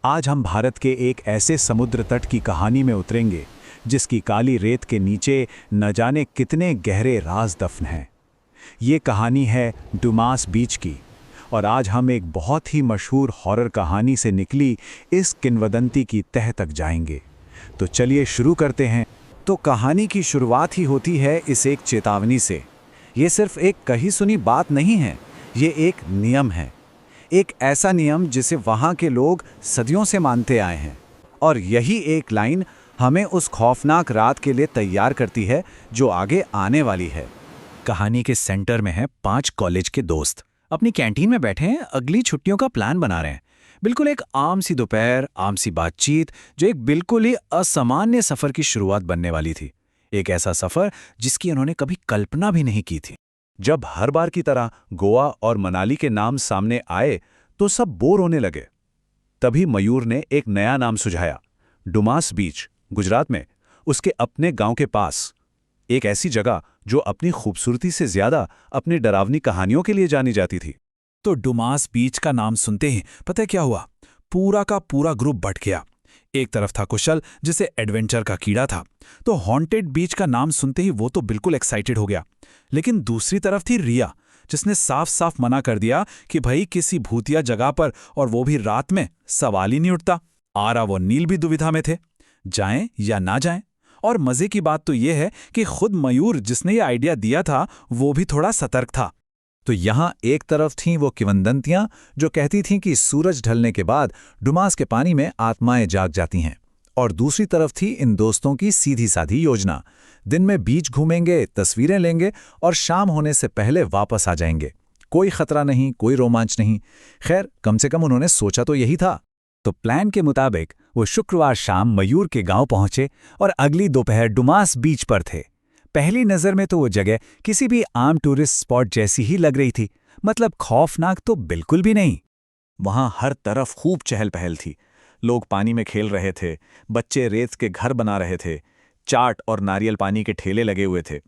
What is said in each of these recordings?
आज हम भारत के एक ऐसे समुद्र तट की कहानी में उतरेंगे जिसकी काली रेत के नीचे न जाने कितने गहरे राज दफन हैं। ये कहानी है डुमास बीच की, और आज हम एक बहुत ही मशहूर हॉरर कहानी से निकली इस किंवदंती की तह तक जाएंगे। तो चलिए शुरू करते हैं। तो कहानी की शुरुआत ही होती है इस एक चेतावनी से। ये सिर्फ एक कही सुनी बात नहीं है, ये एक नियम है। एक ऐसा नियम जिसे वहाँ के लोग सदियों से मानते आए हैं। और यही एक लाइन हमें उस खौफनाक रात के लिए तैयार करती है जो आगे आने वाली है। कहानी के सेंटर में है 5 कॉलेज के दोस्त। अपनी कैंटीन में बैठे हैं, अगली छुट्टियों का प्लान बना रहे हैं। बिल्कुल एक आम सी दोपहर, आम सी बातचीत, जो एक बिल्कुल ही असामान्य सफर की शुरुआत बनने वाली थी। एक ऐसा सफर जिसकी उन्होंने कभी कल्पना भी नहीं की थी। जब हर बार की तरह गोवा और मनाली के नाम सामने आए तो सब बोर होने लगे। तभी मयूर ने एक नया नाम सुझाया, डुमास बीच, गुजरात में, उसके अपने गांव के पास। एक ऐसी जगह जो अपनी खूबसूरती से ज्यादा अपनी डरावनी कहानियों के लिए जानी जाती थी। तो डुमास बीच का नाम सुनते ही पता है क्या हुआ? पूरा का पूरा ग्रुप बट गया। एक तरफ था कुशल, जिसे एडवेंचर का कीड़ा था, तो हॉन्टेड बीच का नाम सुनते ही वो तो बिल्कुल एक्साइटेड हो गया। लेकिन दूसरी तरफ थी रिया, जिसने साफ साफ मना कर दिया कि भाई किसी भूतिया जगह पर, और वो भी रात में, सवाल ही नहीं उठता। आरा वो नील भी दुविधा में थे, जाएं या ना जाएं। और मजे की बात तो ये है कि खुद मयूर, जिसने ये आइडिया दिया था, वो भी थोड़ा सतर्क था। तो यहाँ एक तरफ थीं वो किंवदंतियां जो कहती थीं कि सूरज ढलने के बाद डुमास के पानी में आत्माएं जाग जाती हैं, और दूसरी तरफ थी इन दोस्तों की सीधी साधी योजना। दिन में बीच घूमेंगे, तस्वीरें लेंगे और शाम होने से पहले वापस आ जाएंगे। कोई खतरा नहीं, कोई रोमांच नहीं। खैर, कम से कम उन्होंने सोचा तो यही था। तो प्लान के मुताबिक वो शुक्रवार शाम मयूर के गांव पहुंचे और अगली दोपहर डुमास बीच पर थे। पहली नज़र में तो वो जगह किसी भी आम टूरिस्ट स्पॉट जैसी ही लग रही थी, मतलब खौफनाक तो बिल्कुल भी नहीं। वहाँ हर तरफ खूब चहल पहल थी। लोग पानी में खेल रहे थे, बच्चे रेत के घर बना रहे थे, चाट और नारियल पानी के ठेले लगे हुए थे।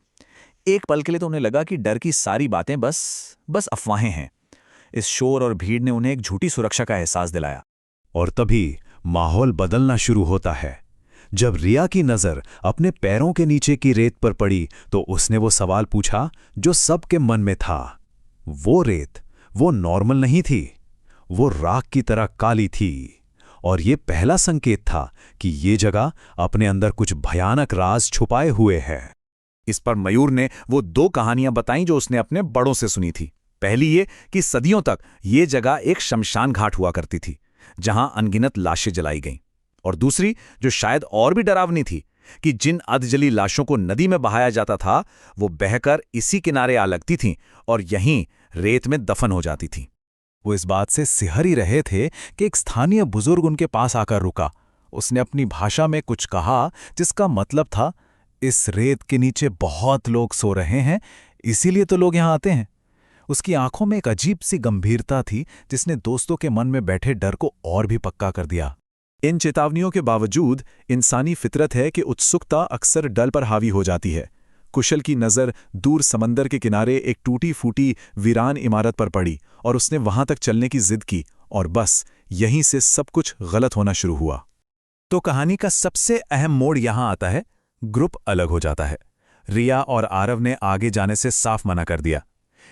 एक पल के लिए तो उन्हें लगा कि डर की सारी बातें बस अफवाहें हैं। इस शोर और भीड़ ने उन्हें एक झूठी सुरक्षा का एहसास दिलाया। और तभी माहौल बदलना शुरू होता है। जब रिया की नज़र अपने पैरों के नीचे की रेत पर पड़ी तो उसने वो सवाल पूछा जो सबके मन में था। वो रेत, वो नॉर्मल नहीं थी, वो राख की तरह काली थी। और ये पहला संकेत था कि ये जगह अपने अंदर कुछ भयानक राज छुपाए हुए है। इस पर मयूर ने वो 2 कहानियां बताईं जो उसने अपने बड़ों से सुनी थी। पहली ये कि सदियों तक ये जगह एक शमशान घाट हुआ करती थी, जहां अनगिनत लाशें जलाई गईं। और दूसरी, जो शायद और भी डरावनी थी, कि जिन अधजली लाशों को नदी में बहाया जाता था, वो बहकर इसी किनारे आ लगती थीं और यहीं रेत में दफन हो जाती थीं। वो इस बात से सिहर ही रहे थे कि एक स्थानीय बुजुर्ग उनके पास आकर रुका। उसने अपनी भाषा में कुछ कहा जिसका मतलब था, इस रेत के नीचे बहुत लोग सो रहे हैं, इसीलिए तो लोग यहाँ आते हैं। उसकी आंखों में एक अजीब सी गंभीरता थी जिसने दोस्तों के मन में बैठे डर को और भी पक्का कर दिया। इन चेतावनियों के बावजूद इंसानी फितरत है कि उत्सुकता अक्सर डर पर हावी हो जाती है। कुशल की नज़र दूर समंदर के किनारे एक टूटी फूटी वीरान इमारत पर पड़ी और उसने वहां तक चलने की जिद की, और बस यहीं से सब कुछ गलत होना शुरू हुआ। तो कहानी का सबसे अहम मोड़ यहां आता है। ग्रुप अलग हो जाता है। रिया और आरव ने आगे जाने से साफ मना कर दिया।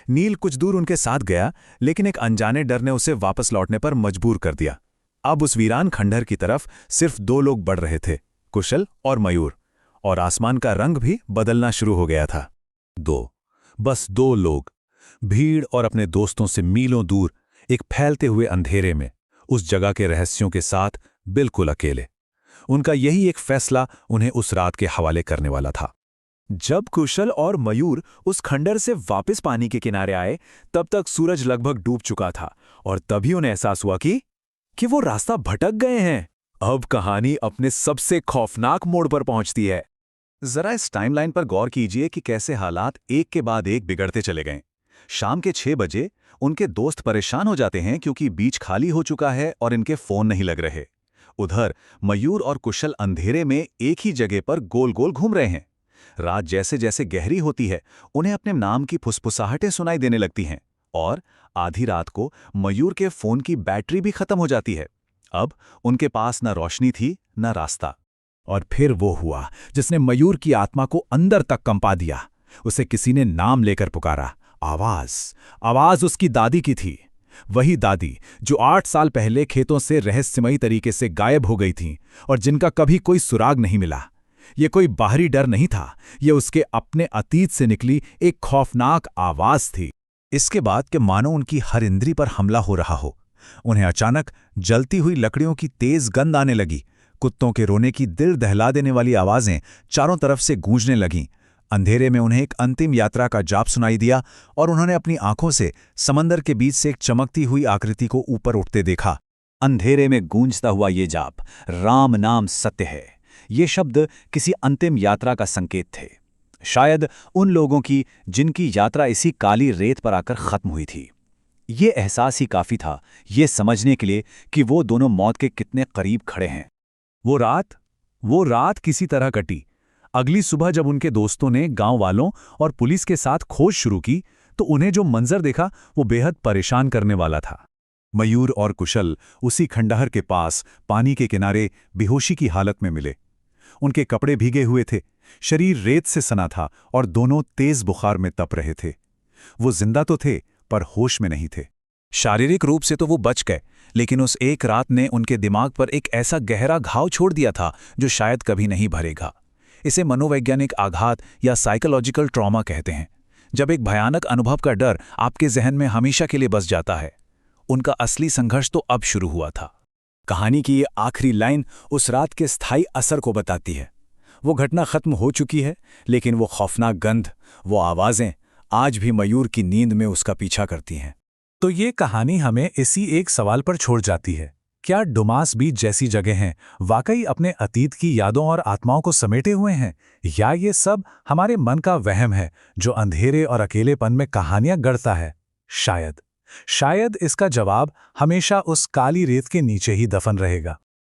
नील कुछ दूर उनके साथ गया, लेकिन एक अनजाने डर ने उसे वापस लौटने पर मजबूर कर दिया। अब उस वीरान खंडहर की तरफ सिर्फ 2 लोग बढ़ रहे थे, कुशल और मयूर, और आसमान का रंग भी बदलना शुरू हो गया था। बस 2 लोग, भीड़ और अपने दोस्तों से मीलों दूर, एक फैलते हुए अंधेरे में, उस जगह के रहस्यों के साथ बिल्कुल अकेले। उनका यही एक फैसला उन्हें उस रात के हवाले करने वाला था। जब कुशल और मयूर उस खंडर से वापस पानी के किनारे आए, तब तक सूरज लगभग डूब चुका था, और तभी उन्हें एहसास हुआ कि वो रास्ता भटक गए हैं। अब कहानी अपने सबसे खौफनाक मोड़ पर पहुंचती है। जरा इस टाइमलाइन पर गौर कीजिए कि कैसे हालात एक के बाद एक बिगड़ते चले गए। शाम के 6 बजे उनके दोस्त परेशान हो जाते हैं क्योंकि बीच खाली हो चुका है और इनके फोन नहीं लग रहे। उधर मयूर और कुशल अंधेरे में एक ही जगह पर गोल गोल घूम रहे हैं। रात जैसे जैसे गहरी होती है, उन्हें अपने नाम की फुसफुसाहटें सुनाई देने लगती हैं, और आधी रात को मयूर के फोन की बैटरी भी खत्म हो जाती है। अब उनके पास न रोशनी थी न रास्ता। और फिर वो हुआ जिसने मयूर की आत्मा को अंदर तक कंपा दिया। उसे किसी ने नाम लेकर पुकारा। आवाज उसकी दादी की थी। वही दादी जो 8 साल पहले खेतों से रहस्यमयी तरीके से गायब हो गई थीं और जिनका कभी कोई सुराग नहीं मिला। ये कोई बाहरी डर नहीं था, ये उसके अपने अतीत से निकली एक खौफनाक आवाज थी। इसके बाद के मानो उनकी हर इंद्री पर हमला हो रहा हो। उन्हें अचानक जलती हुई लकड़ियों की तेज गंध आने लगी। कुत्तों के रोने की दिल दहला देने वाली आवाजें चारों तरफ से गूंजने लगीं। अंधेरे में उन्हें एक अंतिम यात्रा का जाप सुनाई दिया और उन्होंने अपनी आंखों से समंदर के बीच से एक चमकती हुई आकृति को ऊपर उठते देखा। अंधेरे में गूंजता हुआ ये जाप, राम नाम सत्य है, ये शब्द किसी अंतिम यात्रा का संकेत थे। शायद उन लोगों की जिनकी यात्रा इसी काली रेत पर आकर खत्म हुई थी। ये एहसास ही काफी था ये समझने के लिए कि वो दोनों मौत के कितने करीब खड़े हैं। वो रात किसी तरह कटी। अगली सुबह जब उनके दोस्तों ने गांव वालों और पुलिस के साथ खोज शुरू की तो उन्हें जो मंजर देखा वो बेहद परेशान करने वाला था। मयूर और कुशल उसी खंडहर के पास पानी के किनारे बेहोशी की हालत में मिले। उनके कपड़े भीगे हुए थे, शरीर रेत से सना था और दोनों तेज बुखार में तप रहे थे। वो जिंदा तो थे पर होश में नहीं थे। शारीरिक रूप से तो वो बच गए, लेकिन उस एक रात ने उनके दिमाग पर एक ऐसा गहरा घाव छोड़ दिया था जो शायद कभी नहीं भरेगा। इसे मनोवैज्ञानिक आघात या साइकोलॉजिकल ट्रॉमा कहते हैं, जब एक भयानक अनुभव का डर आपके जहन में हमेशा के लिए बस जाता है। उनका असली संघर्ष तो अब शुरू हुआ था। कहानी की ये आखिरी लाइन उस रात के स्थायी असर को बताती है। वो घटना खत्म हो चुकी है, लेकिन वो खौफनाक गंध, वो आवाजें आज भी मयूर की नींद में उसका पीछा करती हैं। तो ये कहानी हमें इसी एक सवाल पर छोड़ जाती है, क्या डुमास बीच जैसी जगहें वाकई अपने अतीत की यादों और आत्माओं को समेटे हुए हैं, या ये सब हमारे मन का वहम है जो अंधेरे और अकेलेपन में कहानियां गढ़ता है? शायद इसका जवाब हमेशा उस काली रेत के नीचे ही दफन रहेगा।